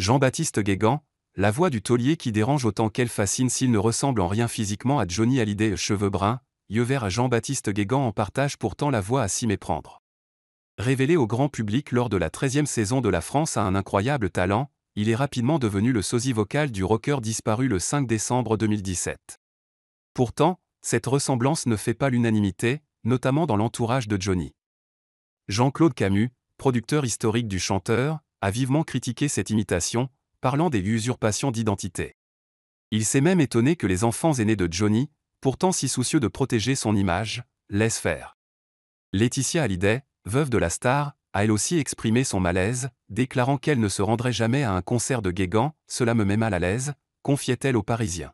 Jean-Baptiste Guégan, la voix du taulier qui dérange autant qu'elle fascine s'il ne ressemble en rien physiquement à Johnny Hallyday, cheveux bruns, yeux verts à Jean-Baptiste Guégan en partage pourtant la voix à s'y méprendre. Révélé au grand public lors de la 13e saison de La France a un incroyable talent, il est rapidement devenu le sosie vocal du rocker disparu le 5 décembre 2017. Pourtant, cette ressemblance ne fait pas l'unanimité, notamment dans l'entourage de Johnny. Jean-Claude Camus, producteur historique du chanteur, a vivement critiqué cette imitation, parlant des usurpations d'identité. Il s'est même étonné que les enfants aînés de Johnny, pourtant si soucieux de protéger son image, laissent faire. Laetitia Hallyday, veuve de la star, a elle aussi exprimé son malaise, déclarant qu'elle ne se rendrait jamais à un concert de Guégan, « Cela me met mal à l'aise », confiait-elle aux Parisiens.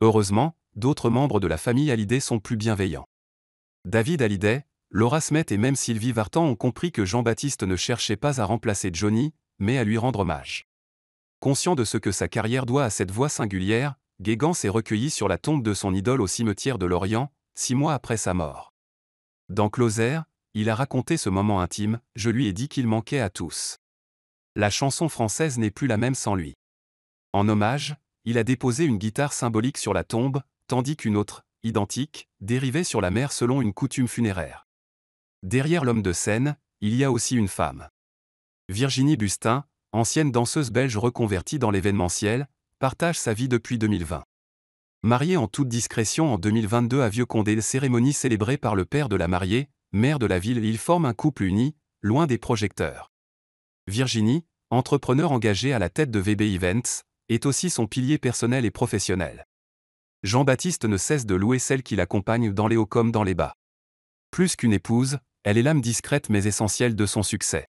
Heureusement, d'autres membres de la famille Hallyday sont plus bienveillants. David Hallyday, Laura Smet et même Sylvie Vartan ont compris que Jean-Baptiste ne cherchait pas à remplacer Johnny, mais à lui rendre hommage. Conscient de ce que sa carrière doit à cette voix singulière, Guégan s'est recueilli sur la tombe de son idole au cimetière de Lorient, 6 mois après sa mort. Dans Closer, il a raconté ce moment intime, « Je lui ai dit qu'il manquait à tous. La chanson française n'est plus la même sans lui. » En hommage, il a déposé une guitare symbolique sur la tombe, tandis qu'une autre, identique, dérivait sur la mer selon une coutume funéraire. Derrière l'homme de scène, il y a aussi une femme. Virginie Bustin, ancienne danseuse belge reconvertie dans l'événementiel, partage sa vie depuis 2020. Mariée en toute discrétion en 2022 à Vieux-Condé, cérémonie célébrée par le père de la mariée, maire de la ville, ils forment un couple uni, loin des projecteurs. Virginie, entrepreneur engagée à la tête de VB Events, est aussi son pilier personnel et professionnel. Jean-Baptiste ne cesse de louer celle qui l'accompagne dans les hauts comme dans les bas. Plus qu'une épouse, elle est l'âme discrète mais essentielle de son succès.